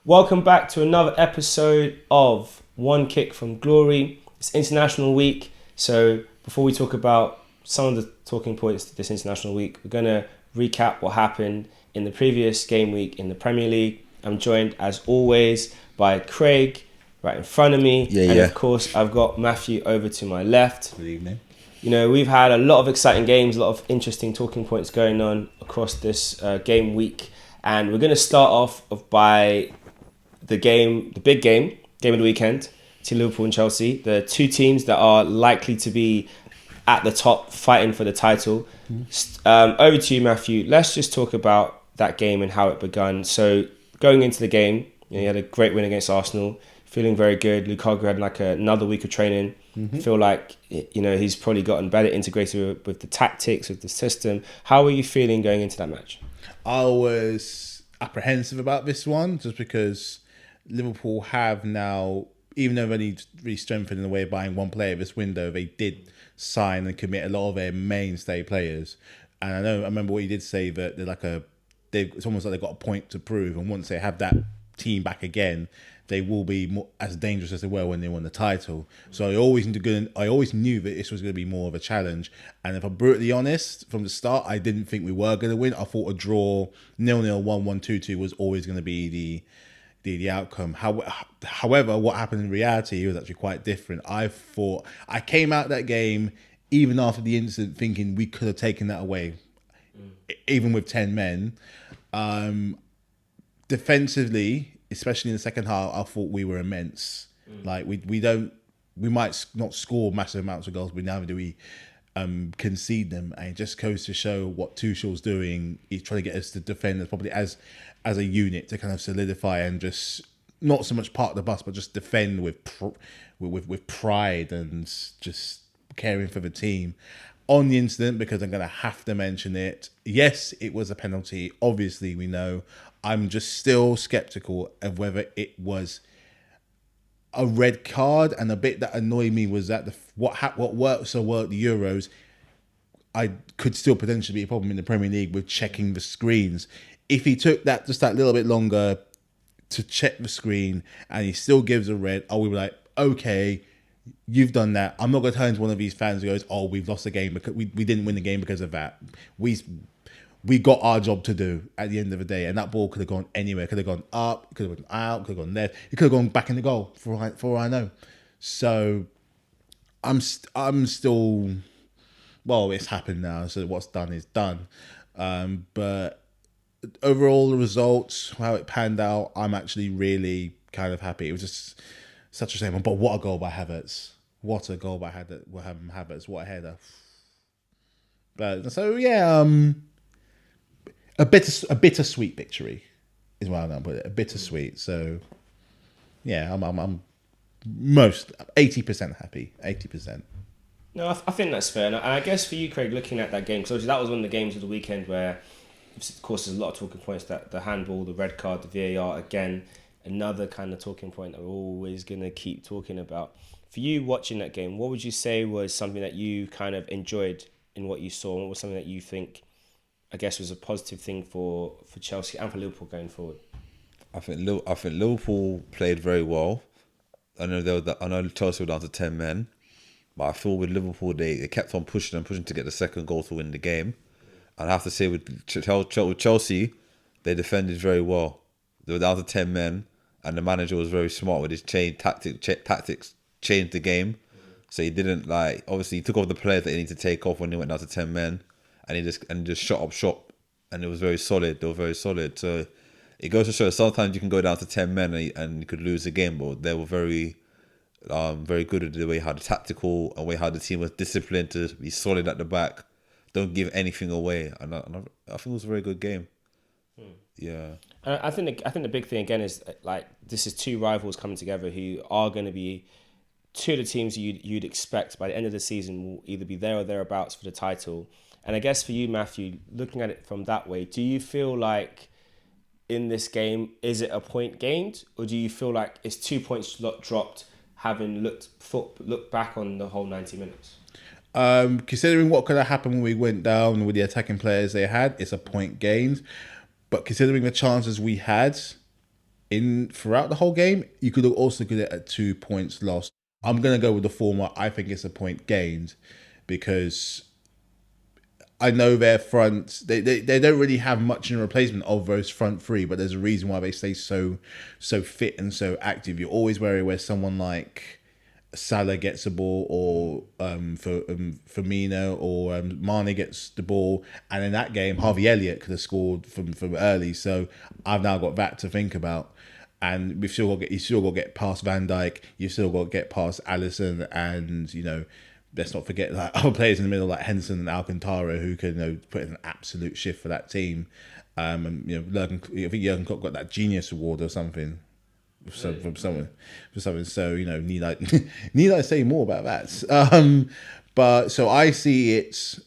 Welcome back to another episode of One Kick from Glory. It's International Week, so before we talk about some of the talking points this International Week, we're going to recap what happened in the previous game week in the Premier League. I'm joined, as always, by Craig right in front of me. Of course, I've got Matthew over to my left. Good evening. You know, we've had a lot of exciting games, a lot of interesting talking points going on across this game week. And we're going to start off by the big game of the weekend, to Liverpool and Chelsea. The two teams that are likely to be at the top fighting for the title. Over to you, Matthew. Let's just talk about that game and how it began. So going into the game, you had a great win against Arsenal, feeling very good. Lukaku had another week of training. Feel like he's probably gotten better integrated with the tactics, with the system. How are you feeling going into that match? I was apprehensive about this one just because Liverpool have now, even though they've only really strengthened in the way of buying one player this window, they did sign and commit a lot of their mainstay players. And I remember what you did say that it's almost like they've got a point to prove. And once they have that team back again, they will be more, as dangerous as they were when they won the title. So I always knew that this was going to be more of a challenge. And if I'm brutally honest, from the start, I didn't think we were going to win. I thought a draw 0-0, 1-1, 2-2 was always going to be the outcome. However, what happened in reality was actually quite different. I came out that game, even after the incident, thinking we could have taken that away, even with 10 men. Defensively, especially in the second half, I thought we were immense. Like we might not score massive amounts of goals, but neither do we concede them. And it just goes to show what Tuchel's doing. He's trying to get us to defend us probably as a unit to kind of solidify and just not so much park the bus, but just defend with pride and just caring for the team. On the incident, because I'm going to have to mention it, yes, it was a penalty. Obviously, we know. I'm just still sceptical of whether it was a red card. And a bit that annoyed me was that what worked so well at the Euros, I could still potentially be a problem in the Premier League with checking the screens. If he took that just that little bit longer to check the screen and he still gives a red, I would be like, okay, you've done that. I'm not going to turn into one of these fans who goes, oh, we've lost the game because we didn't win the game because of that. We got our job to do at the end of the day, and that ball could have gone anywhere. Could have gone up, could have gone out, could have gone left. It could have gone back in the goal for all I know. So I'm still, well, it's happened now. So what's done is done. But overall, the results, how it panned out, I'm actually really kind of happy. It was just such a shame. But what a goal by Havertz! What a goal by Havertz! What a header! But so yeah. A bittersweet victory is what I'm going to put it. A bittersweet. So, yeah, I'm most 80% happy. 80%. No, I think that's fair. And I guess for you, Craig, looking at that game, because obviously that was one of the games of the weekend where, of course, there's a lot of talking points, that the handball, the red card, the VAR, again, another kind of talking point that we're always going to keep talking about. For you watching that game, what would you say was something that you kind of enjoyed in what you saw? What was something that you think, I guess, was a positive thing for Chelsea and for Liverpool going forward? I think Liverpool played very well. I know Chelsea were down to 10 men, but I feel with Liverpool they kept on pushing to get the second goal to win the game. And I have to say with Chelsea, they defended very well. They were down to 10 men, and the manager was very smart with his tactics, changed the game. So he didn't obviously he took off the players that he needed to take off when he went down to 10 men. And he just shut up shop, and it was very solid. They were very solid. So it goes to show sometimes you can go down to 10 men and you could lose the game, but they were very good at the way how the tactical and way how the team was disciplined to be solid at the back, don't give anything away. And I think it was a very good game. Yeah. I think the big thing again is this is two rivals coming together who are going to be two of the teams you'd expect by the end of the season will either be there or thereabouts for the title. And I guess for you, Matthew, looking at it from that way, do you feel like in this game, is it a point gained? Or do you feel like it's 2 points dropped, having looked back on the whole 90 minutes? Considering what could have happened when we went down with the attacking players they had, it's a point gained. But considering the chances we had, in throughout the whole game, you could have also get it at 2 points lost. I'm gonna go with the former. I think it's a point gained because I know their front. They don't really have much in replacement of those front three, but there's a reason why they stay so fit and so active. You're always wary where someone like Salah gets the ball, or Firmino or Mane gets the ball, and in that game, Harvey Elliott could have scored from early. So I've now got that to think about, and you still got to get past Van Dijk, you still got to get past Alisson, and let's not forget like other players in the middle like Henderson and Alcantara who can put in an absolute shift for that team. And I think Jurgen Klopp got that genius award or something. From someone. So need I say more about that? But so I see it.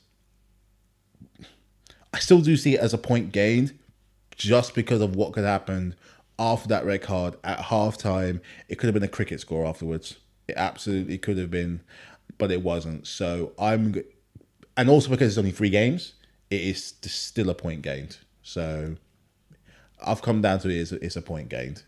I still do see it as a point gained, just because of what could happen after that red card at halftime. It could have been a cricket score afterwards. It absolutely could have been, but it wasn't. So and also because it's only 3 games, it is still a point gained. So I've come down to it's a point gained.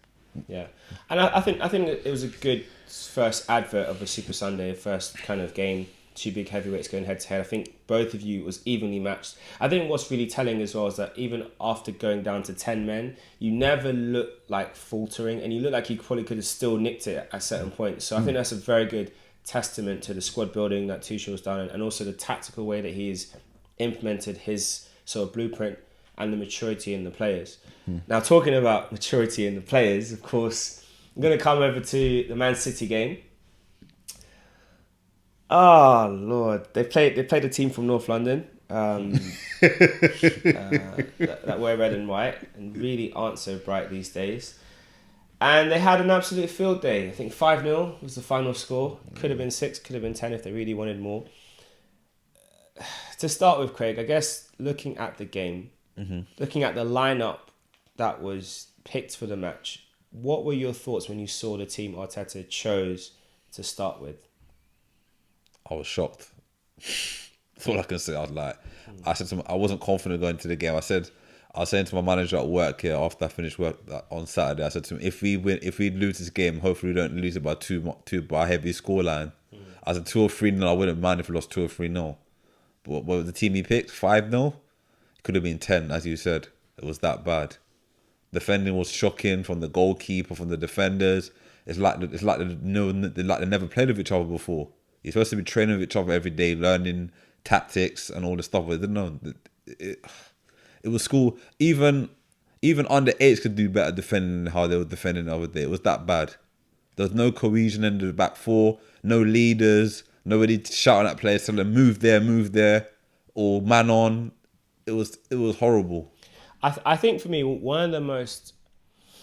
Yeah, and I think it was a good first advert of a Super Sunday, first kind of game, 2 big heavyweights going head to head. I think both of you was evenly matched. I think what's really telling as well is that even after going down to 10 men, you never look like faltering, and you look like you probably could have still nicked it at certain points. So I think that's a very good testament to the squad building that Tuchel's done, and also the tactical way that he's implemented his sort of blueprint and the maturity in the players. Now, talking about maturity in the players, of course, I'm going to come over to the Man City game. Oh, Lord. They played a team from North London that wear red and white and really aren't so bright these days. And they had an absolute field day. I think 5-0 was the final score. Could have been 6, could have been 10 if they really wanted more. To start with, Craig, I guess looking at the game, looking at the lineup that was picked for the match, what were your thoughts when you saw the team Arteta chose to start with? I was shocked. That's all I can say. I said to him, I wasn't confident going into the game. I was saying to my manager at work here after I finished work on Saturday, I said to him, if we lose this game, hopefully we don't lose it by two by a heavy scoreline. I said 2 or 3-0, I wouldn't mind if we lost 2 or 3-0. But what was the team he picked? 5-0? It could have been 10, as you said. It was that bad. Defending was shocking from the goalkeeper, from the defenders. It's like they never played with each other before. You're supposed to be training with each other every day, learning tactics and all this stuff. But they didn't know. It was school. Even under 8s could do better defending than how they were defending the other day. It was that bad. There was no cohesion in the back 4, no leaders, nobody shouting at players telling them move there, or man on. It was horrible. I think for me, one of the most...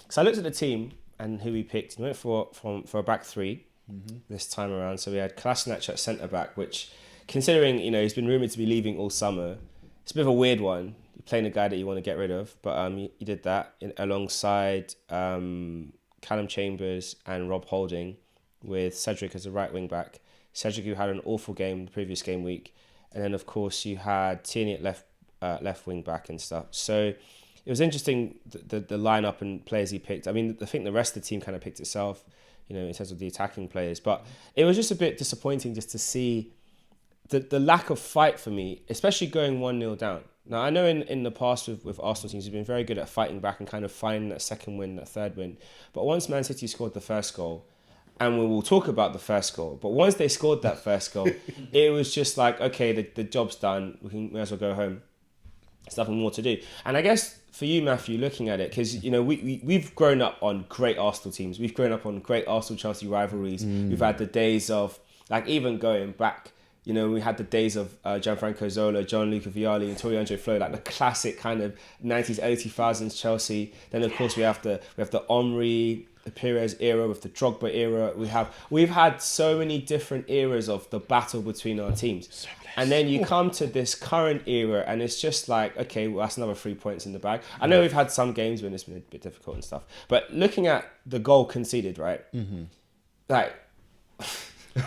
So I looked at the team and who we picked. We went for a back 3 this time around. So we had Kolasinac at centre-back, which, considering, he's been rumoured to be leaving all summer, it's a bit of a weird one. You're playing a guy that you want to get rid of. But he did that alongside Callum Chambers and Rob Holding, with Cedric as a right wing-back. Cedric, who had an awful game the previous game week. And then, of course, you had Tierney at left wing back and stuff. So it was interesting, the lineup and players he picked. I mean, I think the rest of the team kind of picked itself, in terms of the attacking players. But it was just a bit disappointing just to see the lack of fight for me, especially going 1-0 down. Now, I know in the past with Arsenal teams, we've been very good at fighting back and kind of finding that second win, that third win. But once Man City scored the first goal, and we will talk about the first goal, but once they scored that first goal, it was just like, okay, the job's done. We may as well go home. There's nothing more to do. And I guess for you, Matthew, looking at it, because we've grown up on great Arsenal teams. We've grown up on great Arsenal-Chelsea rivalries. We've had the days of, like, even going back, we had the days of Gianfranco Zola, Gianluca Vialli, and Toriano Flo, like the classic kind of 90s, early 2000s Chelsea. Then, of course, we have the Henry, the Pires era, with the Drogba era. We've had so many different eras of the battle between our teams. And then you come to this current era and it's just like, okay, well, that's another 3 points in the bag. I know we've had some games when it's been a bit difficult and stuff, but looking at the goal conceded, right? Like,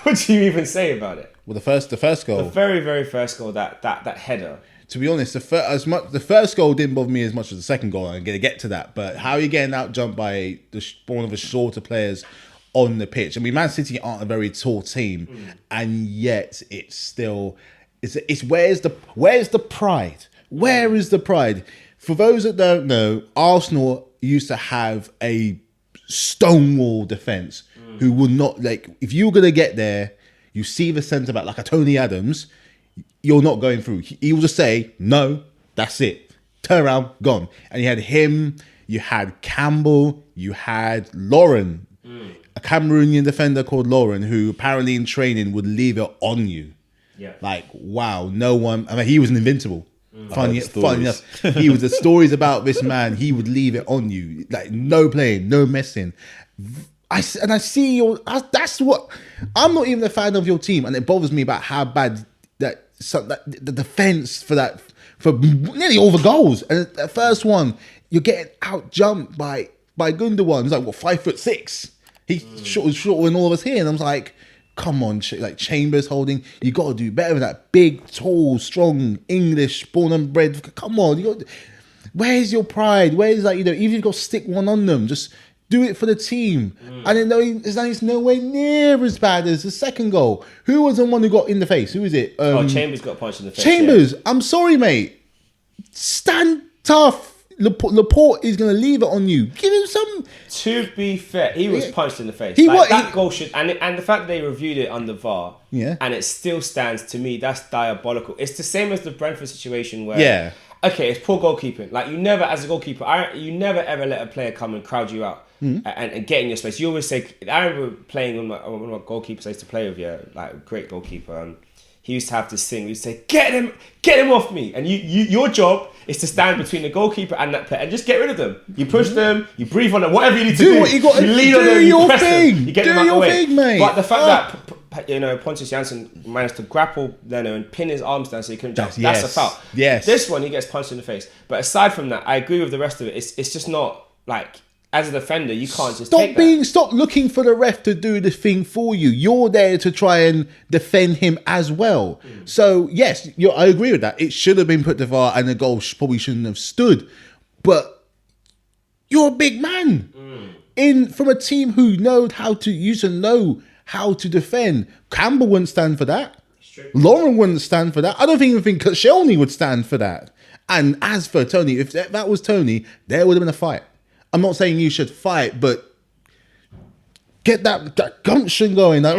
what do you even say about it? Well, the first goal, the very, very first goal, that header. to be honest, the first goal didn't bother me as much as the second goal. I'm going to get to that. But how are you getting out jumped by one of the shorter players on the pitch? I mean, Man City aren't a very tall team, and yet it's still it's where's the pride? Where is the pride? For those that don't know, Arsenal used to have a stonewall defense who would not, like, if you were going to get there, you see the centre back like a Tony Adams, you're not going through. He will just say, no, that's it. Turn around, gone. And you had him, you had Campbell, you had Lauren, a Cameroonian defender called Lauren, who apparently in training would leave it on you. Yeah. Like, wow, no one, I mean, he was an invincible. Funny enough, he was the stories about this man, he would leave it on you. Like, no playing, no messing. I see your, that's what, I'm not even a fan of your team, and it bothers me about how bad that the defense for nearly all the goals. And the first one, you're getting out jumped by Gundogan. He's like, what, 5'6". He's shorter than all of us here. And I was like, come on, like Chambers holding, you got to do better than that. Big, tall, strong, English, born and bred. Come on, where's your pride? Where's, like, even if you've got to stick one on them, just do it for the team. And then it's nowhere near as bad as the second goal. Who was the one who got in the face? Who is it? Chambers got punched in the face. Chambers, yeah. I'm sorry, mate. Stand tough. Laporte is going to leave it on you. Give him some. To be fair, he was punched in the face. Goal should, and the fact that they reviewed it under VAR, and it still stands, to me, that's diabolical. It's the same as the Brentford situation where, okay, it's poor goalkeeping. Like, you never, as a goalkeeper, you never ever let a player come and crowd you out and get in your space. You always say, I remember playing one of my goalkeepers I used to play with, like a great goalkeeper. He used to have this thing. He'd say, "Get him off me!" And your job is to stand between the goalkeeper and that player and just get rid of them. You push them, you breathe on them, whatever you need to do. What you got to do. Lean on them, you press them, you get them out the way. Mate. But the fact that Pontus Jansson managed to grapple Leno and pin his arms down so he couldn't jump, that's a foul. Yes. This one, he gets punched in the face. But aside from that, I agree with the rest of it. It's just not, like, as a defender, you can't just stop looking for the ref to do the thing for you. You're there to try and defend him as well. So yes, I agree with that. It should have been put to VAR, and the goal probably shouldn't have stood. But you're a big man from a team who used to know how to defend. Campbell wouldn't stand for that. Lauren wouldn't stand for that. I don't even think Koscielny would stand for that. And as for Tony, if that was Tony, there would have been a fight. I'm not saying you should fight, but get that gumption going. Like,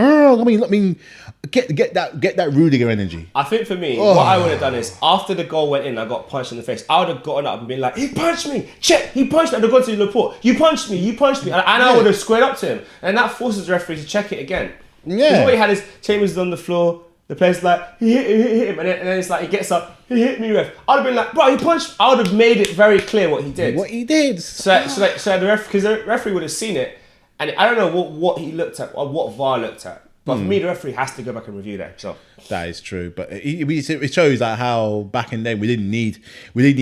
get that Rudiger energy. I think for me, what I would have done is, after the goal went in, I got punched in the face. I would have gotten up and been like, "He punched me! Check! He punched me!" I'd have gone to Laporte. "You punched me! And I would have squared up to him. And that forces the referee to check it again. Because what he had is Chambers is on the floor. The player's like, he hit him, and then it's like, he gets up, he hit me, ref. I'd have been like, bro, he punched. I would have made it very clear what he did. So the referee would have seen it, and I don't know what he looked at, or what VAR looked at. But for me, the referee has to go back and review that. So that is true, but it shows like how back in the day we didn't need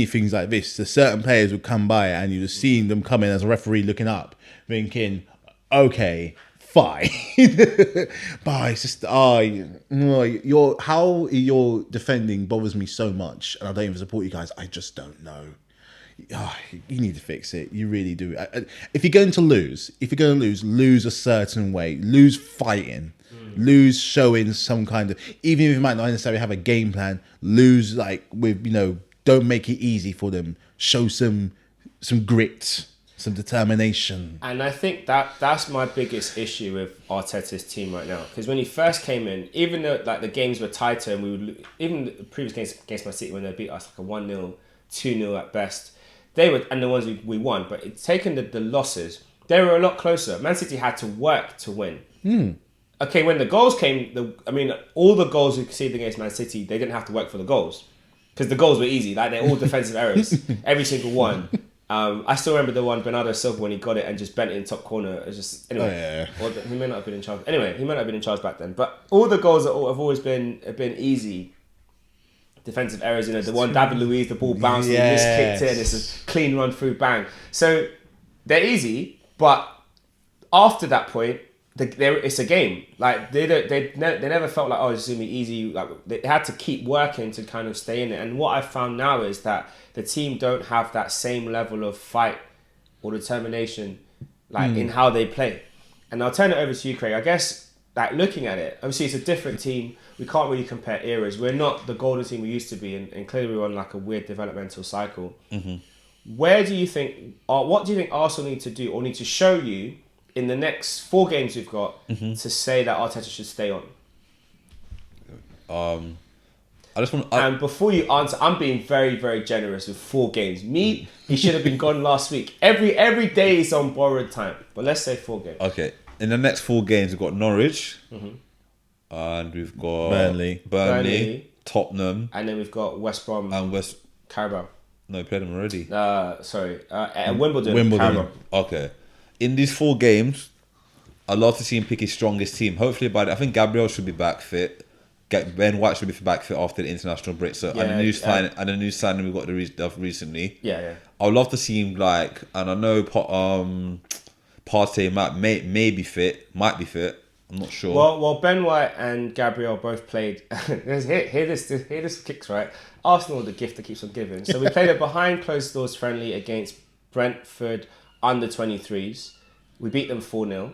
things like this. The certain players would come by, and you just seeing them coming as a referee looking up, thinking, okay. Fine. But it's just how you're defending bothers me so much, and I don't even support you guys. I just don't know. You need to fix it. You really do. If you're going to lose, lose a certain way. Lose fighting. Lose showing some kind of, even if you might not necessarily have a game plan, lose like with, don't make it easy for them. Show some grit. Some determination. And I think that's my biggest issue with Arteta's team right now. Because when he first came in, even though like the games were tighter, and even the previous games against Man City when they beat us like a 1-0, 2-0 at best, they were, and the ones we won. But it's taken the losses, they were a lot closer. Man City had to work to win. Okay, when the goals came, all the goals we conceded against Man City, they didn't have to work for the goals. Because the goals were easy. Like, they're all defensive errors. Every single one. I still remember the one Bernardo Silva when he got it and just bent it in top corner. It was just, anyway. He may not have been in charge. Anyway, he might not have been in charge back then. But all the goals have always been easy defensive errors. The one David Luiz, the ball bounced, he miskicked it, and it's a clean run through, bang. So they're easy, but after that point, it's a game. Like they never felt like, oh, it's gonna be easy. Like they had to keep working to kind of stay in it. And what I found now is that the team don't have that same level of fight or determination, like in how they play. And I'll turn it over to you, Craig. I guess like looking at it, obviously it's a different team. We can't really compare eras. We're not the golden team we used to be, and clearly we're on like a weird developmental cycle. Where do you think, or what do you think Arsenal need to do or need to show you in the next 4 games we've got to say that Arteta should stay on? I just want. And before you answer, I'm being very, very generous with 4 games. He should have been gone last week. Every day is on borrowed time. But let's say 4 games. Okay, in the next 4 games we've got Norwich, and we've got Burnley, Tottenham, and then we've got West Brom and Carabao. No, we played them already. Wimbledon. Carabao. Okay, in these 4 games, I'd love to see him pick his strongest team. Hopefully, I think Gabriel should be back fit. Ben White should be back fit after the international break. So and a new signing we got recently. Yeah. I'd love to see him and I know Partey may be fit, might be fit. I'm not sure. Well, Ben White and Gabriel both played. Hear this kicks right. Arsenal are the gift that keeps on giving. So we played a behind closed doors friendly against Brentford under 23s. We beat them 4-0.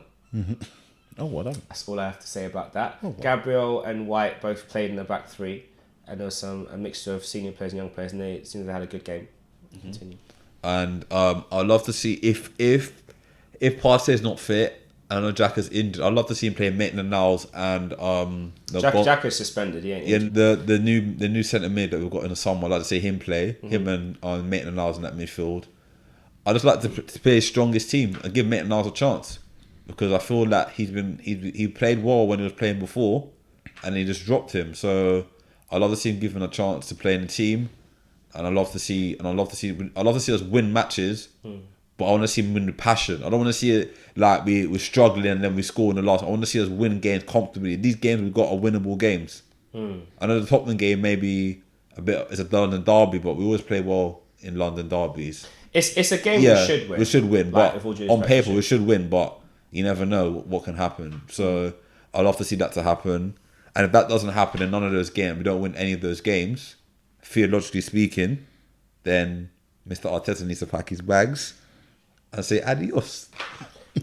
Oh, well done. That's all I have to say about that. Oh, wow. Gabriel and White both played in the back 3, and there was a mixture of senior players and young players, and it seems they had a good game. Continue. And I'd love to see if Partey is not fit. I know Xhaka's injured. I'd love to see him play Maitland-Niles and Xhaka's suspended. He ain't injured. The new centre mid that we've got in the summer. I'd like to see him play. Him and Maitland-Niles in that midfield. I just like to play his strongest team and give Maitland-Niles a chance, because I feel that he played well when he was playing before, and he just dropped him. So I love to see him given a chance to play in the team, and I love to see us win matches. But I want to see him win with passion. I don't want to see it like we're struggling and then we score in the last. I want to see us win games comfortably. These games we've got are winnable games. I know the Tottenham game maybe it's a London derby, but we always play well in London derbies. It's a game we should win. We should win, but on paper we should win, but you never know what can happen. So I'd love to see that to happen. And if that doesn't happen in none of those games, we don't win any of those games, theologically speaking, then Mr. Arteta needs to pack his bags and say adios.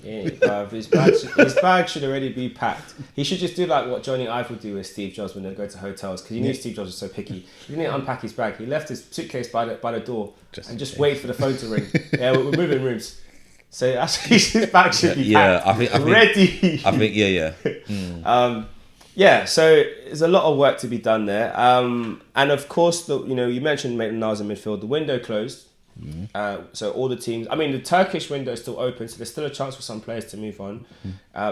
Yeah, his bag should already be packed. He should just do like what Johnny Ive would do with Steve Jobs when they go to hotels, because he knew Steve Jobs was so picky. He didn't unpack his bag. He left his suitcase by the door and just wait for the phone to ring. Yeah, we're moving rooms. So actually his bag should be packed. I think ready. I think yeah. So there's a lot of work to be done there. And of course, you mentioned Maitland-Niles in midfield. The window closed. So all the teams, the Turkish window is still open, so there's still a chance for some players to move on.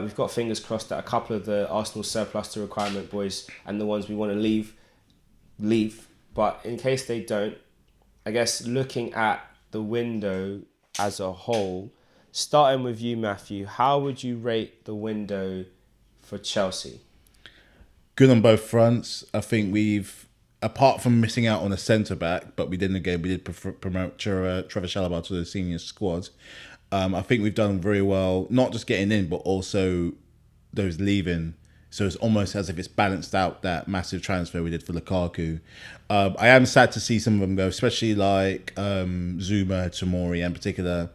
We've got fingers crossed that a couple of the Arsenal surplus to requirement boys and the ones we want to leave. But in case they don't, I guess looking at the window as a whole, starting with you, Matthew, how would you rate the window for Chelsea? Good on both fronts. I think apart from missing out on a centre-back, but we did promote Trevor Chalobah to the senior squad. I think we've done very well, not just getting in, but also those leaving. So it's almost as if it's balanced out that massive transfer we did for Lukaku. I am sad to see some of them go, especially like Zuma, Tomori, and in particular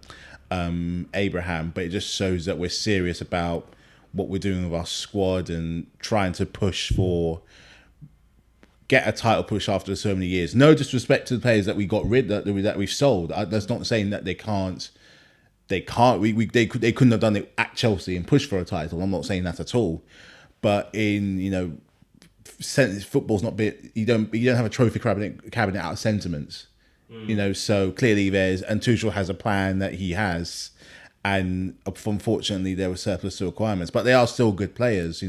Abraham. But it just shows that we're serious about what we're doing with our squad and trying to push for... get a title push after so many years. No disrespect to the players that we got rid that we've sold. That's not saying that they can't. They couldn't have done it at Chelsea and pushed for a title. I'm not saying that at all. But in football's not bit. You don't have a trophy cabinet out of sentiments. So clearly and Tuchel has a plan that he has, and unfortunately there were surplus to requirements. But they are still good players.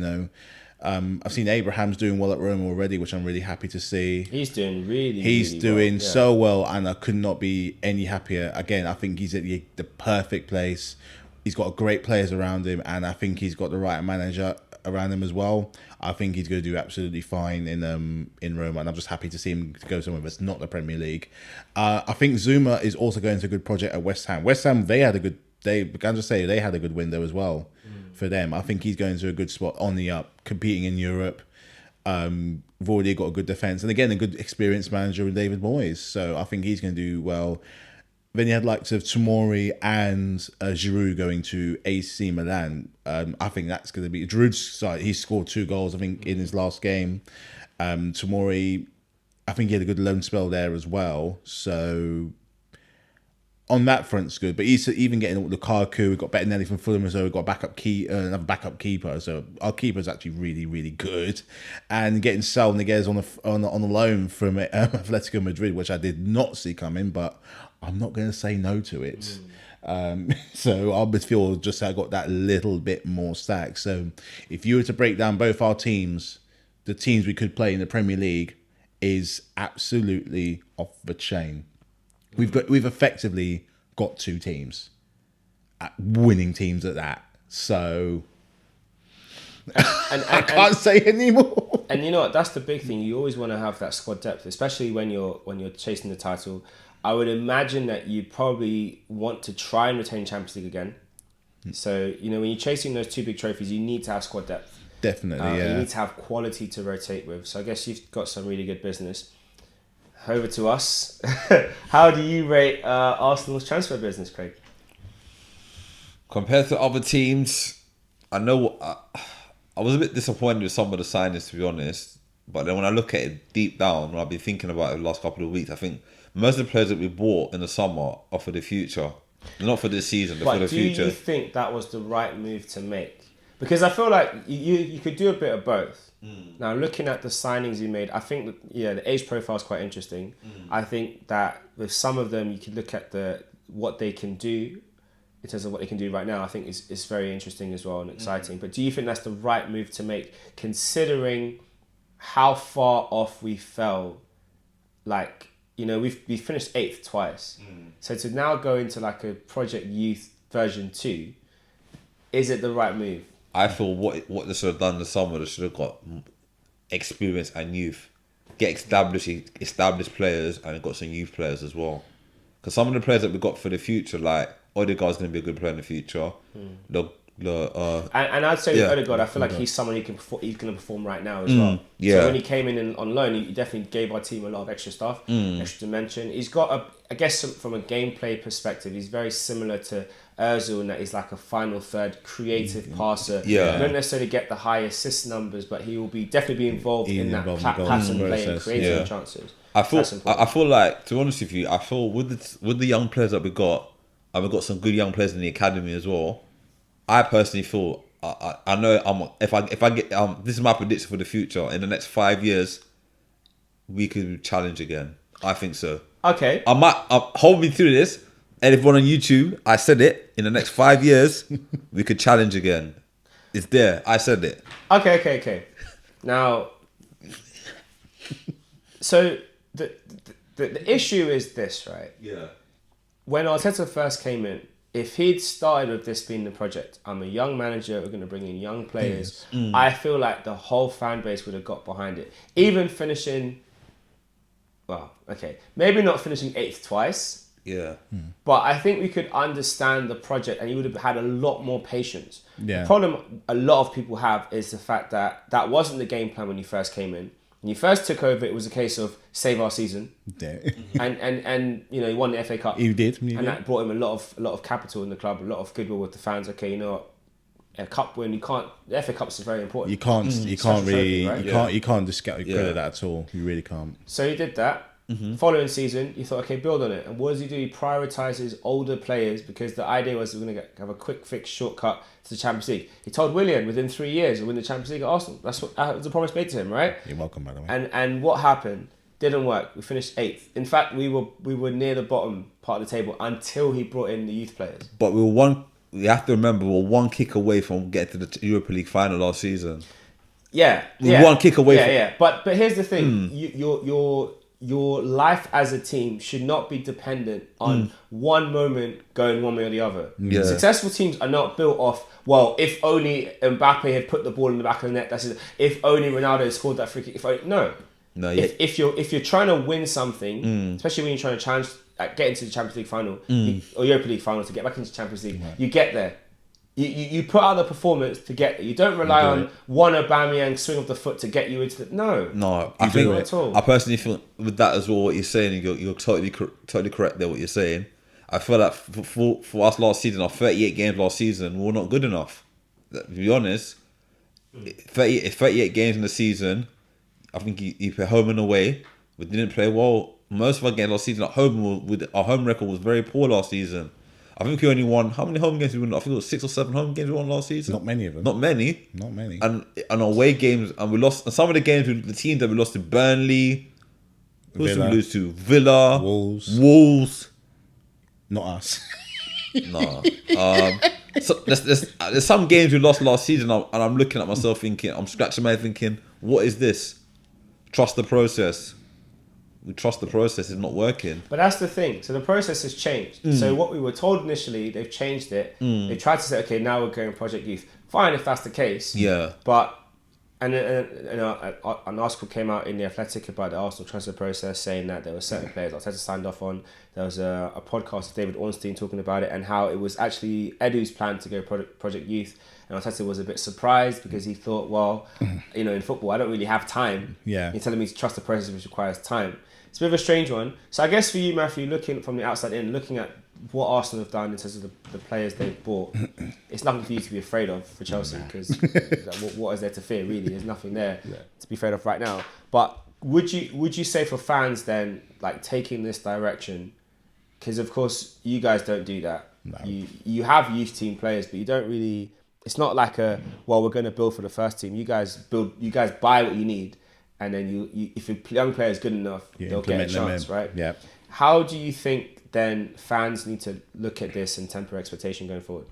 I've seen Abraham's doing well at Rome already, which I'm really happy to see. He's doing really doing well. So well, and I could not be any happier. Again, I think he's at the perfect place. He's got great players around him, and I think he's got the right manager around him as well. I think he's going to do absolutely fine in Rome, and I'm just happy to see him go somewhere that's not the Premier League. I think Zuma is also going to a good project at West Ham. West Ham, they had a good window as well. for them. I think he's going to a good spot on the up, competing in Europe. We've already got a good defence, and again, a good experienced manager in David Moyes. So I think he's going to do well. Then you had likes of Tomori and Giroud going to AC Milan. I think that's going to be Giroud's side. He scored 2 goals, I think, in his last game. Tomori, I think he had a good loan spell there as well. So on that front, it's good. But he's even getting Lukaku. We've got Bettinelli from Fulham as well. We've got another backup keeper. So our keeper is actually really, really good. And getting Saul Niguez on the loan from Atletico Madrid, which I did not see coming, but I'm not going to say no to it. So our midfield just got that little bit more stacked. So if you were to break down both our teams, the teams we could play in the Premier League is absolutely off the chain. We've effectively got 2 teams, winning teams at that. So I can't say anymore. And you know what? That's the big thing. You always want to have that squad depth, especially when you're chasing the title. I would imagine that you probably want to try and retain Champions League again. So when you're chasing those 2 big trophies, you need to have squad depth. Definitely, yeah. You need to have quality to rotate with. So I guess you've got some really good business. Over to us. How do you rate Arsenal's transfer business, Craig? Compared to other teams, I know I was a bit disappointed with some of the signings, to be honest. But then when I look at it deep down, when I've been thinking about it the last couple of weeks, I think most of the players that we bought in the summer are for the future. They're not for this season, they're for the future. Do you think that was the right move to make? Because I feel like you could do a bit of both. Now, looking at the signings you made, I think the age profile is quite interesting. I think that with some of them, you could look at what they can do in terms of what they can do right now. I think is very interesting as well and exciting. But do you think that's the right move to make, considering how far off we fell? Like, we finished 8th twice. So to now go into like a Project Youth version 2, is it the right move? I feel what they should have done this summer, they should have got experience and youth. Get established players and got some youth players as well. Because some of the players that we got for the future, like Odegaard's going to be a good player in the future. And I'd say with Odegaard, I feel like he's someone who can he's going to perform right now as well. Yeah. So when he came in on loan, he definitely gave our team a lot of extra stuff, extra dimension. He's got I guess from a gameplay perspective, he's very similar to Ozil in that he's like a final third creative passer. Yeah. He don't necessarily get the high assist numbers, but he will definitely be involved in that pattern play and creating chances. I feel like, to be honest with you, I feel with the young players that we got, and we've got some good young players in the academy as well. I personally feel I know if I get this is my prediction for the future. In the next 5 years, we could challenge again. I think so. Okay. I might hold me through this. And everyone on YouTube, I said it. In the next 5 years, we could challenge again. It's there. I said it. Okay. Now, so the issue is this, right? Yeah. When Arteta first came in, if he'd started with this being the project, I'm a young manager, we're going to bring in young players, I feel like the whole fan base would have got behind it. Even finishing, maybe not finishing 8th twice. Yeah. But I think we could understand the project and he would have had a lot more patience. Yeah. The problem a lot of people have is the fact that wasn't the game plan when you first came in. When you first took over, it was a case of save our season. Yeah. and he won the FA Cup. He did. That brought him a lot of capital in the club, a lot of goodwill with the fans. Okay, you know what? A cup win, the FA Cup is very important. You can't trophy, right? you can't discount credit that at all. You really can't. So he did that. Following season, you thought, okay, build on it. And what does he do? He prioritises older players because the idea was we're going to have a quick fix shortcut to the Champions League. He told Willian within 3 years he'll win the Champions League at Arsenal. That's what was the promise made to him, right? You're welcome, by the way. And what happened? Didn't work. We finished 8th. In fact, we were near the bottom part of the table until he brought in the youth players. But you have to remember, we were one kick away from getting to the Europa League final last season. Yeah. One kick away. Yeah. But here's the thing: your life as a team should not be dependent on one moment going one way or the other. Yeah. Successful teams are not built off, well, if only Mbappe had put the ball in the back of the net, that's it. If only Ronaldo had scored that free kick. If you're trying to win something, especially when you're trying to get into the Champions League final or Europa League final to get back into the Champions League, you get there. You put out the performance to get. You don't rely on one Aubameyang swing of the foot to get you into the. No, I think at all. I personally feel with that as well. What you're saying, you're totally correct there. What you're saying, I feel like for us last season, our 38 games last season, we're not good enough. To be honest, 38 games in the season, I think you play home and away. We didn't play well. Most of our games last season at home, our home record was very poor last season. I think we only won, how many home games did we win? I think it was 6 or 7 home games we won last season. Not many of them. Not many. And away games, and we lost. And some of the games, the teams that we lost to Burnley, who did we lose to? Villa, Wolves. Not us. No. So there's some games we lost last season, and I'm looking at myself thinking, I'm scratching my head thinking, what is this? Trust the process. We trust the process is not working. But that's the thing. So the process has changed. So what we were told initially, they've changed it. They tried to say, okay, now we're going Project Youth. Fine if that's the case. Yeah. But an article came out in The Athletic about the Arsenal transfer process saying that there were certain players Arteta signed off on. There was a podcast with David Ornstein talking about it and how it was actually Edu's plan to go Project Youth. And Arteta was a bit surprised because he thought, well, in football, I don't really have time. Yeah. You're telling me to trust the process, which requires time. It's a bit of a strange one. So I guess for you, Matthew, looking from the outside in, looking at what Arsenal have done in terms of the players they've bought, it's nothing for you to be afraid of for Chelsea because what is there to fear, really? There's nothing there to be afraid of right now. But would you say for fans then, like taking this direction, because of course you guys don't do that. No. You have youth team players, but you don't really, it's not like we're going to build for the first team. You guys buy what you need. And then you if your young player is good enough, they'll get a chance, right? Yeah. How do you think then fans need to look at this and temper expectation going forward?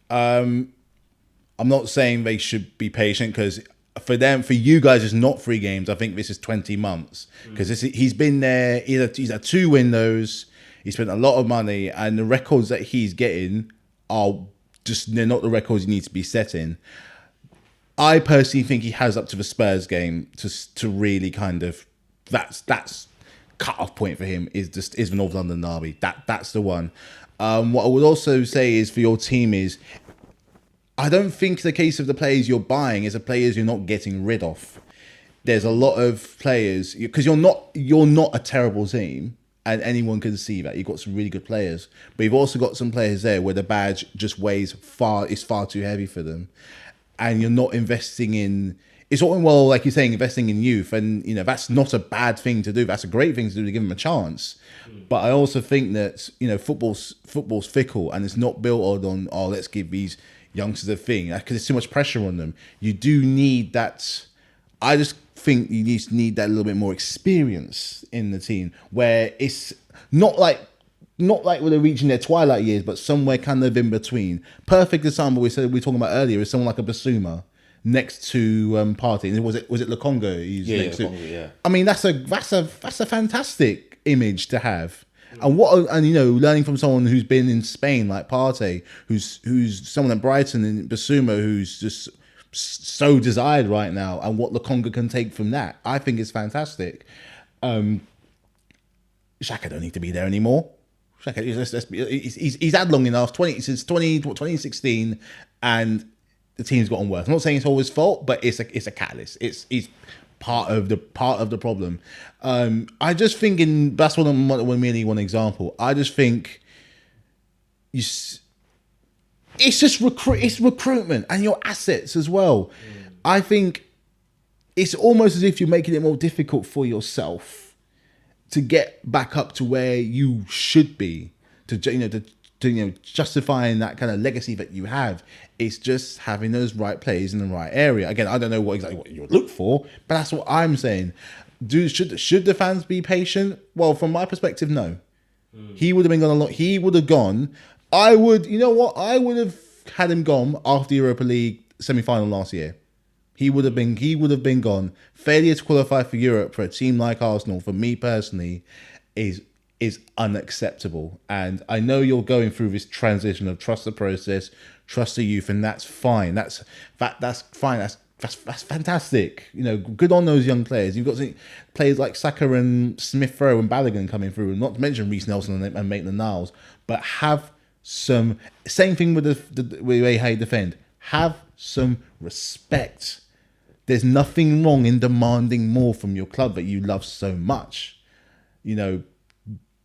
I'm not saying they should be patient because for you guys, it's not 3 games. I think this is 20 months because he's been there. He's had 2 windows. He spent a lot of money, and the records that he's getting they're not the records he needs to be setting. I personally think he has up to the Spurs game to really kind of that's cut-off point for him is the North London derby. That's the one. What I would also say is for your team is I don't think the case of the players you're buying is the players you're not getting rid of. There's a lot of players because you're not a terrible team and anyone can see that. You've got some really good players, but you've also got some players there where the badge just is far too heavy for them. And you're not investing in. It's all well, like you're saying, investing in youth, and that's not a bad thing to do. That's a great thing to do to give them a chance. But I also think that football's fickle, and it's not built on let's give these youngsters a thing because there's too much pressure on them. You do need that. I just think you need that little bit more experience in the team where it's not like when they're reaching their twilight years, but somewhere kind of in between. Perfect example we were talking about earlier is someone like a Basuma next to Partey. Was it Lukonga? Yeah. I mean, that's a fantastic image to have. And learning from someone who's been in Spain like Partey, who's someone at Brighton and Basuma who's just so desired right now, and what Lukonga can take from that, I think is fantastic. Xhaka don't need to be there anymore. He's had long enough, since 2016, and the team's gotten worse. I'm not saying it's all his fault, but it's a catalyst. It's part of the problem. I just think that's merely one example. I just think it's recruitment and your assets as well. I think it's almost as if you're making it more difficult for yourself to get back up to where you should be, to justifying that kind of legacy that you have. It's just having those right players in the right area. Again, I don't know exactly what you would look for, but that's what I'm saying. Should the fans be patient? Well, from my perspective, no. He would have been gone a lot. He would have gone. I would have had him gone after Europa League semi-final last year. He would have been gone. Failure to qualify for Europe for a team like Arsenal, for me personally, is unacceptable. And I know you're going through this transition of trust the process, trust the youth, and that's fine. That's fine. That's fantastic. Good on those young players. You've got players like Saka and Smith Rowe and Balogun coming through, and not to mention Reece Nelson and Maitland-Niles, but have some. Same thing with the way how you defend. Have some respect. There's nothing wrong in demanding more from your club that you love so much. You know,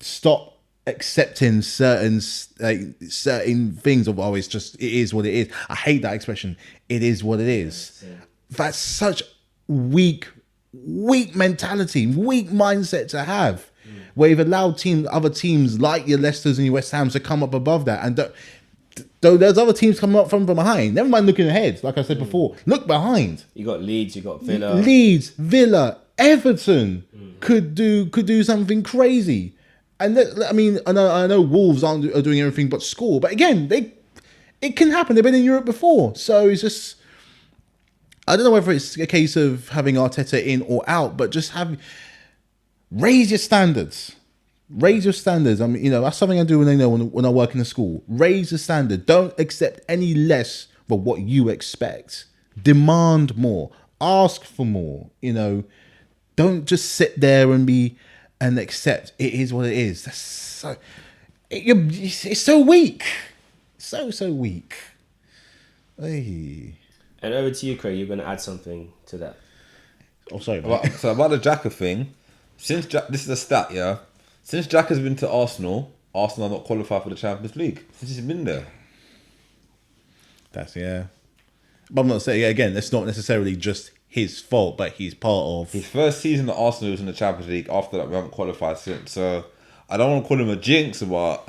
stop accepting certain things of it is what it is. I hate that expression. It is what it is. Yeah. That's such weak mentality, weak mindset to have. Where you've allowed other teams like your Leicesters and your West Hams to come up above that, and though there's other teams coming up from behind. Never mind looking ahead. Like I said before, look behind. You got Leeds, you got Villa. Villa, Everton could do something crazy. And I know Wolves are doing everything but score. But again, it can happen. They've been in Europe before, so it's just. I don't know whether it's a case of having Arteta in or out, but just raise your standards. Raise your standards. I mean, that's something I do when I work in a school. Raise the standard. Don't accept any less for what you expect. Demand more. Ask for more. Don't just sit there and accept. It is what it is. It's so weak. So weak. Hey. And over to you, Craig. You're going to add something to that. Oh, sorry. About the Xhaka thing, this is a stat, yeah. Since Jack has been to Arsenal are not qualified for the Champions League since he's been there. But I'm not saying, again, it's not necessarily just his fault, but he's part of... His first season at Arsenal was in the Champions League. After that, we haven't qualified since. So I don't want to call him a jinx, but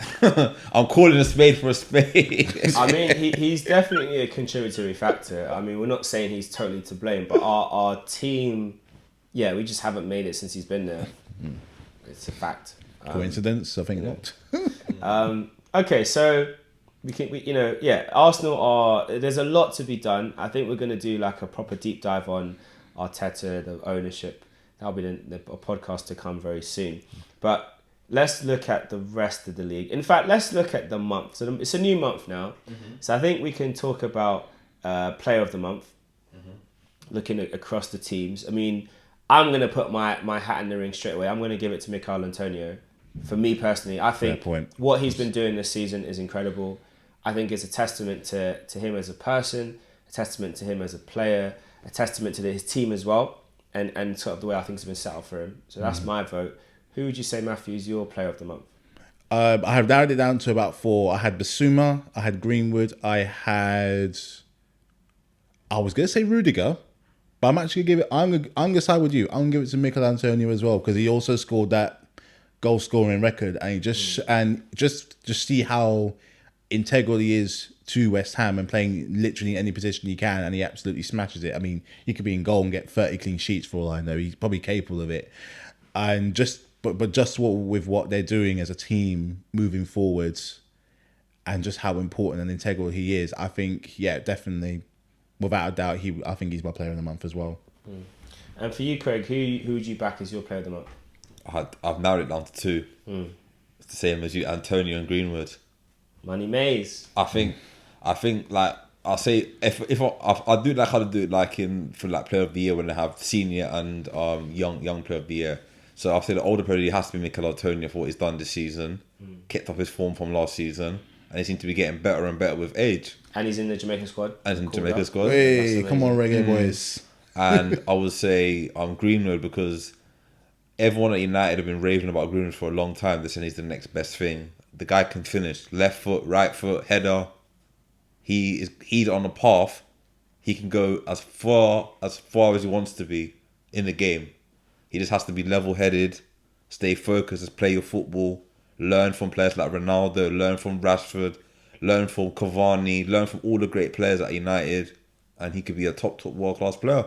I'm calling a spade for a spade. I mean, he's definitely a contributory factor. I mean, we're not saying he's totally to blame, but our team, we just haven't made it since he's been there. It's a fact. Coincidence? I think not. Okay, so Arsenal there's a lot to be done. I think we're going to do like a proper deep dive on Arteta, the ownership. That'll be a podcast to come very soon. But let's look at the rest of the league. In fact, let's look at the month. So it's a new month now. Mm-hmm. So I think we can talk about player of the month, looking across the teams. I mean, I'm going to put my hat in the ring straight away. I'm going to give it to Mikel Antonio. For me personally, I think what he's been doing this season is incredible. I think it's a testament to him as a person, a testament to him as a player, a testament to his team as well, and sort of the way I think it's been set up for him. So that's my vote. Who would you say, Matthew, is your player of the month? I have narrowed it down to about 4. I had Basuma, I had Greenwood, I was going to say Rudiger, but I'm actually going to give it, I'm going to side with you. I'm going to give it to Mikel Antonio as well, because he also scored that goal scoring record, and just see how integral he is to West Ham and playing literally any position he can, and he absolutely smashes it. I mean, he could be in goal and get 30 clean sheets for all I know. He's probably capable of it. And with what they're doing as a team moving forwards, and just how important and integral he is, I think, definitely, without a doubt, I think he's my player of the month as well. And for you, Craig, who would you back as your player of the month? I've narrowed it down to 2. It's the same as you, Antonio and Greenwood. Money Maze. I think like I'll say if I do like how to do it like for like player of the year when they have senior and young player of the year. So I'll say the older player has to be Mikel Antonio for what he's done this season, kept up his form from last season, and he seems to be getting better and better with age. And he's in the Jamaican squad. Hey, come on, reggae boys. And I would say Greenwood, because everyone at United have been raving about Greenwood for a long time. They're saying he's the next best thing. The guy can finish. Left foot, right foot, header. He's on the path. He can go as far as he wants to be in the game. He just has to be level-headed, stay focused, just play your football, learn from players like Ronaldo, learn from Rashford, learn from Cavani, learn from all the great players at United, and he could be a top world-class player.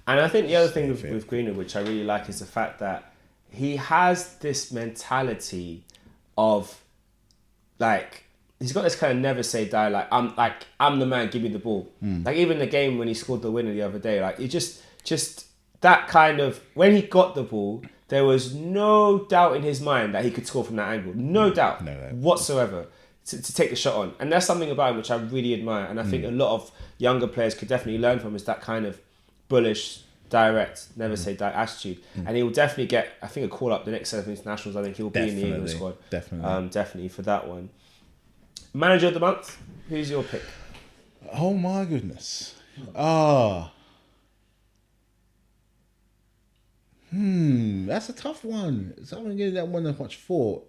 And I think the other thing with Greenwood, which I really like, is the fact that he has this mentality of, like, he's got this kind of never say die, I'm the man, give me the ball. Like, even the game when he scored the winner the other day, like, it just that kind of, when he got the ball, there was no doubt in his mind that he could score from that angle. No doubt whatsoever to take the shot on. And that's something about him which I really admire. And I think a lot of younger players could definitely learn from, is that kind of bullish, direct, never say die attitude. And he will definitely get, I think, a call up the next set of internationals. I think he'll be in the England squad. Definitely for that one. Manager of the month. Who's your pick? Oh my goodness. That's a tough one. Someone gave that one much thought.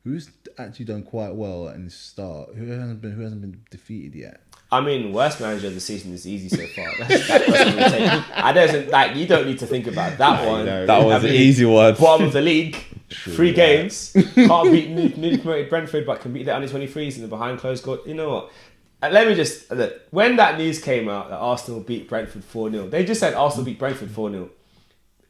Who's actually done quite well in the start? Who hasn't been defeated yet? I mean, worst manager of the season is easy so far. That doesn't really take, I don't like. You don't need to think about that one. No. That was an easy one. Bottom of the league, 3 games. Can't beat newly promoted Brentford, but can beat the under 23s in the behind closed court. You know what? Let me just look. When that news came out that Arsenal beat Brentford 4-0, they just said Arsenal beat Brentford 4-0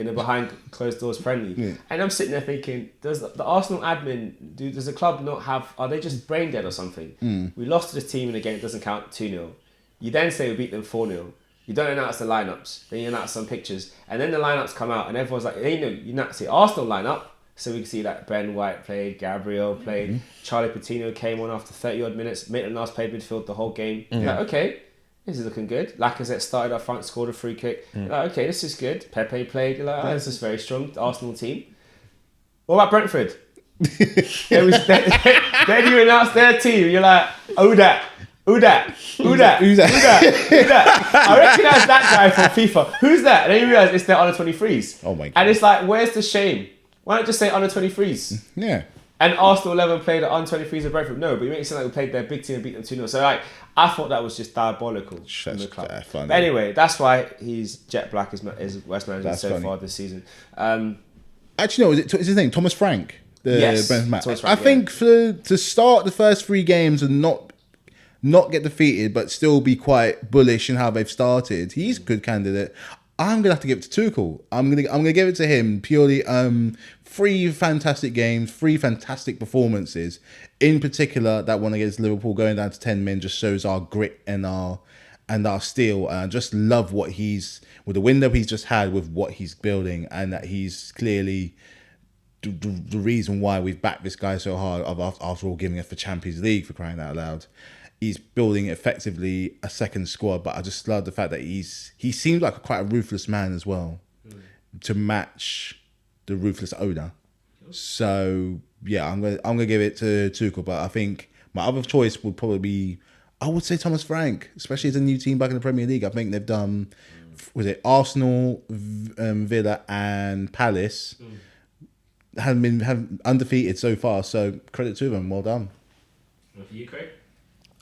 in a behind closed doors friendly, and I'm sitting there thinking, does the Arsenal admin does the club not have? Are they just brain dead or something? We lost to this team in a game that doesn't count 2-0. You then say we beat them 4-0. You don't announce the lineups. Then you announce some pictures, and then the lineups come out, and everyone's like, you not see Arsenal lineup. So we can see that Ben White played, Gabriel played, Charlie Patino came on after 30 odd minutes. Maitland-Niles played midfield the whole game. Like, okay, this is looking good. Lacazette started up front, scored a free kick. Like, okay, this is good. Pepe played. You're like, this is very strong. The Arsenal team. What about Brentford? then you announce their team. You're like, who that? I recognise that guy from FIFA. Who's that? And then you realise it's their under 23s. Oh my God. And it's like, where's the shame? Why not just say under 23s? Yeah. And Arsenal 11 played the under 23s of Brentford. No, but you make it sound like we played their big team and beat them 2-0. So like, I thought that was just diabolical from the club. Funny. But anyway, that's why he's jet black as West manager That's so funny. far this season. Actually, no, is his name Thomas Frank? Yes, Brentford man. Thomas Frank, I think to start the first 3 games and not get defeated, but still be quite bullish in how they've started, he's a good candidate. I'm gonna have to give it to Tuchel. I'm gonna give it to him purely. 3 fantastic games, 3 fantastic performances. In particular, that one against Liverpool, going down to 10 men, just shows our grit and our steel. And I just love what with the window he's just had with what he's building, and that he's clearly the reason why we've backed this guy so hard. After all, giving us the Champions League, for crying out loud. He's building effectively a second squad, but I just love the fact that he seems like quite a ruthless man as well, to match the ruthless owner. So yeah, I'm gonna give it to Tuchel, but I think my other choice would probably be, I would say Thomas Frank, especially as a new team back in the Premier League. I think they've done, was it Arsenal, Villa, and Palace, have been undefeated so far. So credit to them, well done. What for you, Craig?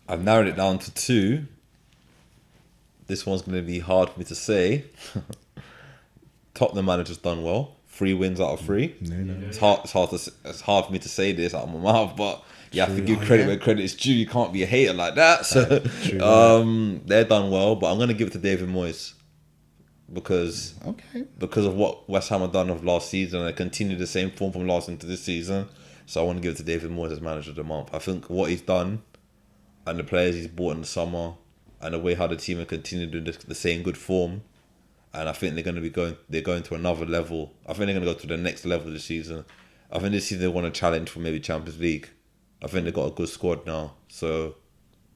I've narrowed it down to 2. This one's going to be hard for me to say. Tottenham manager's done well. 3 wins out of 3. It's hard for me to say this out of my mouth, but you have to give credit where credit is due. You can't be a hater like that. So they're done well, but I'm going to give it to David Moyes because of what West Ham have done of last season, and they continue the same form from last into this season. So I want to give it to David Moyes as manager of the month. I think what he's done and the players he's bought in the summer and the way how the team have continued doing the same good form, and I think they're going to another level. I think they're going to go to the next level this season. I think this season they want to challenge for maybe Champions League. I think they've got a good squad now, so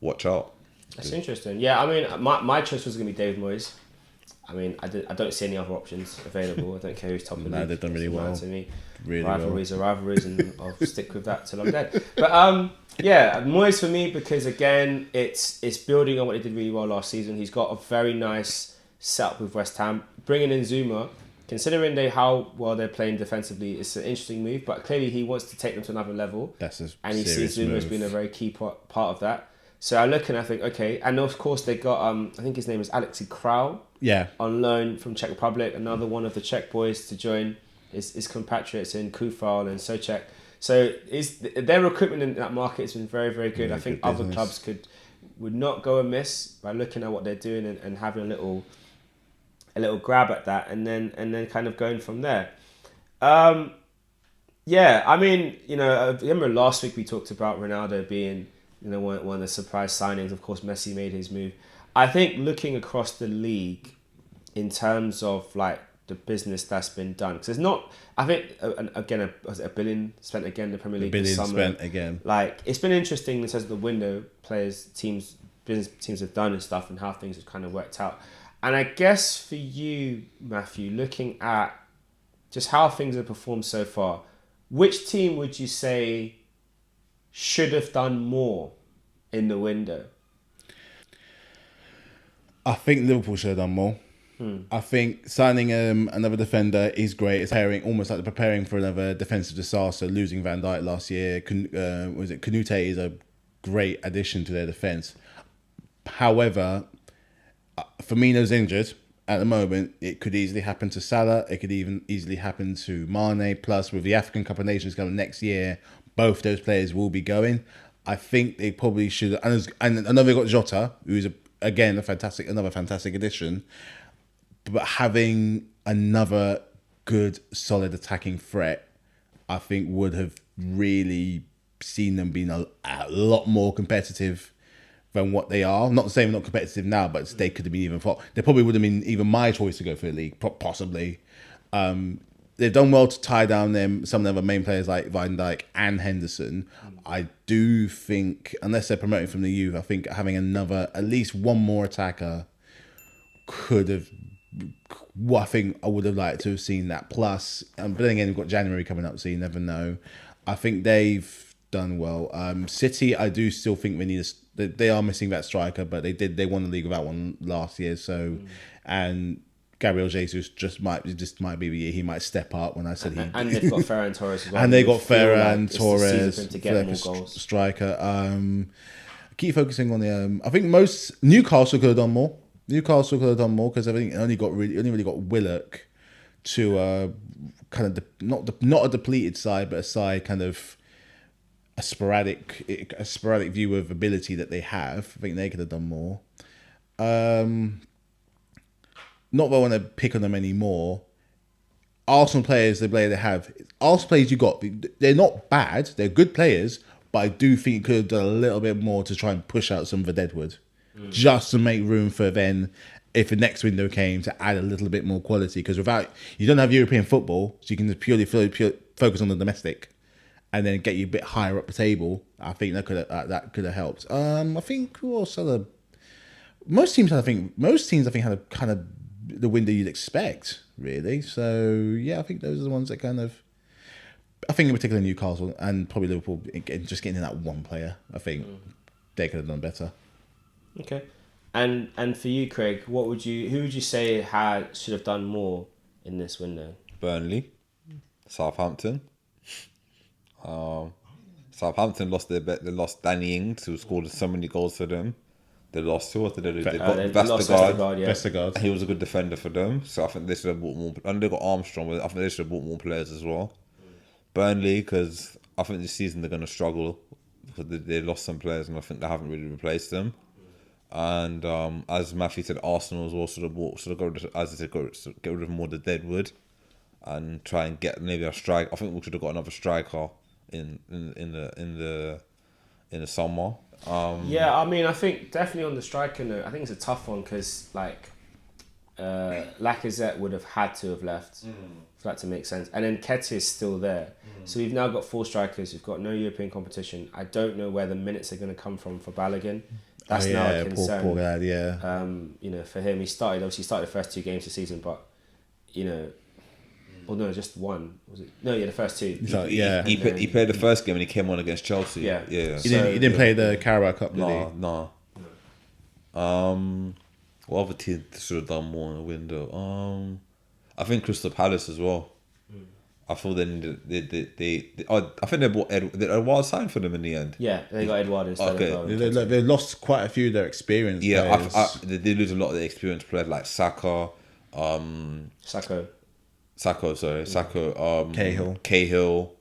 watch out. That's interesting. Yeah, I mean, my choice was going to be David Moyes. I mean, I don't see any other options available. I don't care who's top of the league. No, they've done really well. To me. Really rivalries are rivalries, and I'll stick with that till I'm dead. But yeah, Moyes for me, because again, it's building on what he did really well last season. He's got a very nice setup with West Ham. Bringing in Zuma, considering how well they're playing defensively, it's an interesting move. But clearly, he wants to take them to another level. And he sees Zuma as being a very key part of that. So I look and I think, okay, and of course they got I think his name is Alexei Král. Yeah. On loan from Czech Republic, another one of the Czech boys to join his compatriots in Koufal and Souček. So their recruitment in that market has been very, very good. I think other clubs would not go amiss by looking at what they're doing and having a little grab at that, and then kind of going from there. Yeah, I mean, I remember last week we talked about Ronaldo being one of the surprise signings. Of course, Messi made his move. I think looking across the league in terms of like the business that's been done, because there's not, I think again, was it $1 billion spent again in the Premier League this summer? $1 billion spent again. Like, it's been interesting in terms of the window business teams have done and stuff, and how things have kind of worked out. And I guess for you, Matthew, looking at just how things have performed so far, which team would you say should have done more in the window? I think Liverpool should have done more. I think signing another defender is great. It's almost like they're preparing for another defensive disaster. Losing Van Dijk last year, Canute is a great addition to their defense. However, Firmino's injured at the moment. It could easily happen to Salah. It could even easily happen to Mane. Plus, with the African Cup of Nations coming next year, both those players will be going. I think they probably should. And I know they got Jota, who's another fantastic addition. But having another good, solid attacking threat, I think would have really seen them being a lot more competitive than what they are. Not saying they're not competitive now, but they could have been even. They probably would have been even my choice to go for the league, possibly. They've done well to tie down some of their main players like Van Dijk and Henderson. I do think, unless they're promoting from the youth, I think having at least one more attacker could have. What I think I would have liked to have seen that. Plus, but then again, we've got January coming up, so you never know. I think they've done well. City, I do still think they are missing that striker, but they won the league without one last year. So, and Gabriel Jesus just might be the year he might step up. When I said and they've got Ferran Torres as well. And they got Ferran Torres to get more goals. Striker. Keep focusing on the. I think Newcastle could have done more. Newcastle could have done more because everything only really got Willock to kind of not a depleted side, but a side kind of a sporadic view of ability that they have. I think they could have done more. Not that I want to pick on them anymore. Arsenal players, the player they have, Arsenal players you got, they're not bad. They're good players, but I do think you could have done a little bit more to try and push out some of the deadwood. Just to make room for then, if the next window came, to add a little bit more quality. Because you don't have European football, so you can just purely focus on the domestic, and then get you a bit higher up the table. I think that could have helped. I think also most teams I think had a kind of the window you'd expect, really. So yeah, I think those are the ones that kind of. I think in particular Newcastle and probably Liverpool, just getting in that one player. I think they could have done better. Okay, and for you, Craig, who would you say should have done more in this window? Burnley, Southampton. Southampton lost their bet. They lost Danny Ings, who scored so many goals for them. They lost who? They got Vestergaard. Yeah. Vestergaard. He was a good defender for them, so I think they should have bought more. And they got Armstrong, but I think they should have bought more players as well. Burnley, because I think this season they're going to struggle because they lost some players, and I think they haven't really replaced them. And as Matthew said, Arsenal as well should have get rid of more of the deadwood and try and get maybe a strike. I think we should have got another striker in the summer. Yeah, I mean, I think definitely on the striker note, I think it's a tough one because Lacazette would have had to have left for that to make sense, and then Ketia is still there. So we've now got 4 strikers. We've got no European competition. I don't know where the minutes are going to come from for Balogun. That's now a concern. Poor lad, yeah. For him, he started the first 2 games of the season, but just one. Was it? No, yeah, the first 2. So, yeah, he played the first game and he came on against Chelsea. Yeah. He didn't play the Carabao Cup, did he? No. What other team should have done more in the window? I think Crystal Palace as well. I thought they I think they bought Edouard signed for them in the end. Yeah, they got Edouard instead. Okay. They lost quite a few of their experience. Yeah, they did lose a lot of their experienced players like Saka. Sacco. Cahill.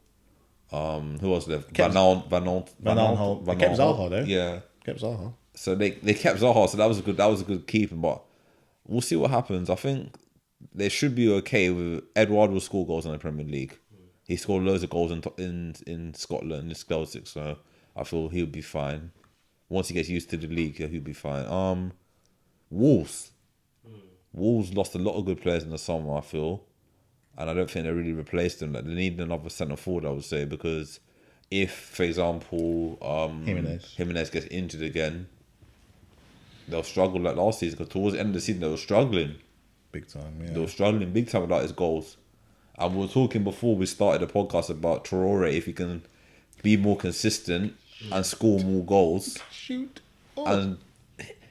Who was left? Van Aanholt. They kept Zaha though. Yeah, kept Zaha. So they kept Zaha. So that was a good keeping. But we'll see what happens. I think they should be okay with Edouard will score goals in the Premier League. He scored loads of goals in Scotland, in Celtic, so I feel he'll be fine. Once he gets used to the league, he'll be fine. Wolves lost a lot of good players in the summer, I feel, and I don't think they really replaced them. Like, they need another centre forward, I would say, because if, for example, Jimenez gets injured again, they'll struggle like last season, because towards the end of the season they were struggling. Big time, yeah. They were struggling big time without his goals. And we were talking before we started the podcast about Traore, if he can be more consistent and score more goals. Shoot. Oh. And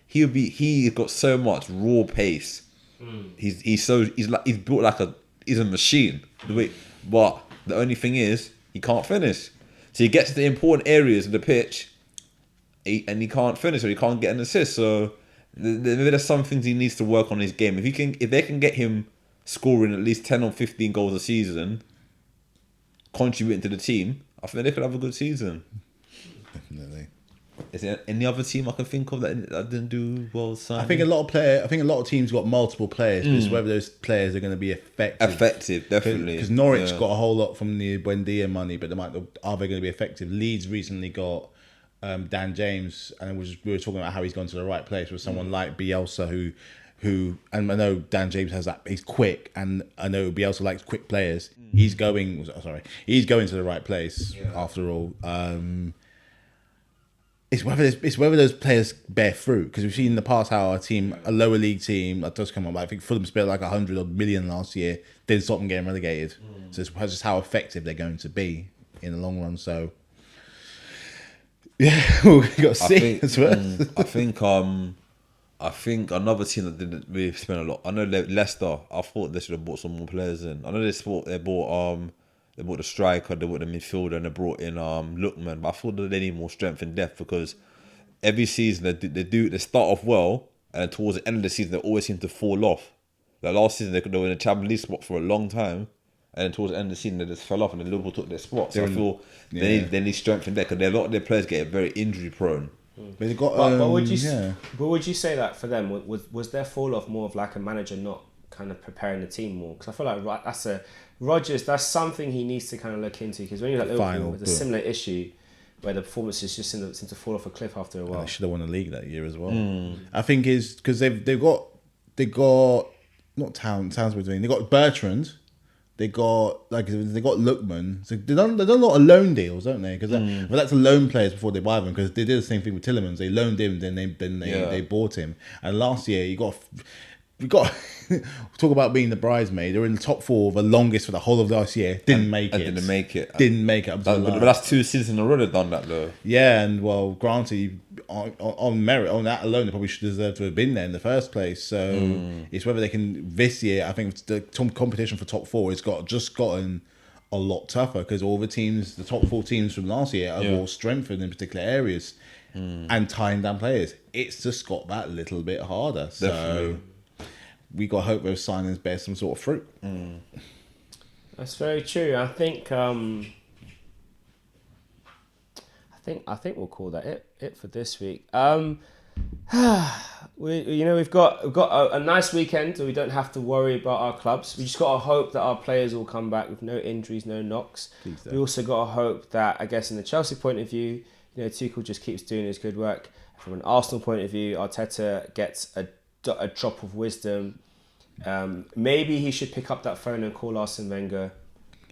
he's got so much raw pace. He's he's a machine. But the only thing is he can't finish. So he gets to the important areas of the pitch, and he can't finish, or he can't get an assist. So there's some things he needs to work on in his game. If they can get him scoring at least 10 or 15 goals a season, contributing to the team, I think they could have a good season. Definitely. Is there any other team I can think of that didn't do well? I think a lot of teams got multiple players, but it's whether those players are going to be effective. Effective, definitely. Because Norwich got a whole lot from the Buendia money, but are they going to be effective? Leeds recently got Dan James, and we were talking about how he's gone to the right place with someone like Bielsa, who and I know Dan James has that. He's quick, and I know Bielsa likes quick players. He's going to the right place after all. It's whether those players bear fruit, because we've seen in the past how a lower league team that does come on. But I think Fulham spent like 100 million last year, didn't stop them getting relegated. So it's just how effective they're going to be in the long run. So yeah, we've got to see. I think another team that didn't really spend a lot. I know Leicester. I thought they should have bought some more players in. I know they bought the striker, they bought the midfielder, and they brought in Lookman. But I thought that they need more strength in depth, because every season they start off well, and towards the end of the season they always seem to fall off. Like last season they were in the Champions League spot for a long time, and then towards the end of the season they just fell off, and then Liverpool took their spot. So I feel they need strength in depth, because a lot of their players get very injury prone. But they got. But would you say that for them was their fall off more of like a manager not kind of preparing the team more? Because I feel like that's something he needs to kind of look into, because when you're at Liverpool, there's a similar issue where the performances just seem to fall off a cliff after a while. They should have won the league that year as well. I think is because they've got not Towns were doing. They got Bertrand. They got Lookman. So they done a lot of loan deals, don't they? Because they like to loan players before they buy them. Because they did the same thing with Tielemans. They loaned him, then they bought him. And last year we got talk about being the bridesmaid. They were in the top 4 the longest for the whole of last year. Didn't make it. But that's 2 seasons in a row they've done that though. Yeah, and well, granted, on merit, on that alone, they probably should deserve to have been there in the first place. So it's whether they can this year. I think the competition for top 4 has gotten a lot tougher, because all the top 4 teams from last year have all strengthened in particular areas and tying down players. It's just got that little bit harder. Definitely. So we got to hope those signings bear some sort of fruit. That's very true. I think we'll call that it for this week. We've got a nice weekend, so we don't have to worry about our clubs. We just got to hope that our players will come back with no injuries, no knocks. We also got to hope that, I guess, in the Chelsea point of view, Tuchel just keeps doing his good work. From an Arsenal point of view, Arteta gets a drop of wisdom. Maybe he should pick up that phone and call Arsene Wenger.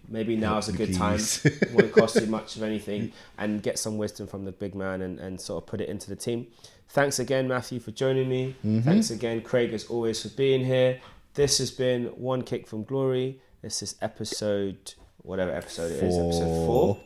Maybe now is a good time. It won't cost you much of anything, and get some wisdom from the big man and sort of put it into the team. Thanks again, Matthew, for joining me. Thanks again, Craig, as always, for being here. This has been One Kick from Glory. This is episode, whatever episode it is, episode 4.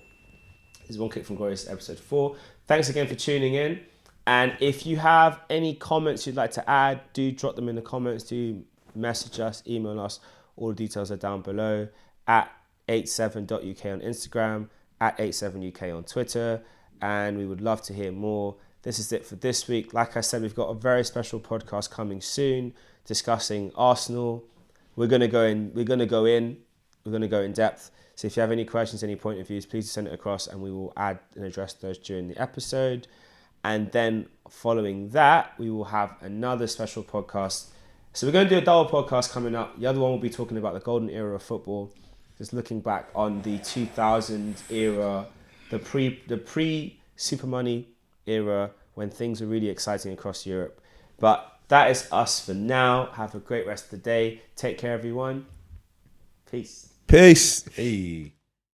This is One Kick from Glory, this is episode 4. Thanks again for tuning in. And if you have any comments you'd like to add, do drop them in the comments. Do message us, email us. All the details are down below. At Eightseven.uk on Instagram, at Eightseven.uk on Twitter. And we would love to hear more. This is it for this week. Like I said, we've got a very special podcast coming soon discussing Arsenal. We're going to go in depth. So if you have any questions, any point of views, please send it across and we will add and address those during the episode. And then following that, we will have another special podcast. So we're going to do a double podcast coming up. The other one will be talking about the golden era of football, just looking back on the 2000 era, the pre-Super Money era, when things were really exciting across Europe. But that is us for now. Have a great rest of the day. Take care, everyone. Peace. Peace. Hey.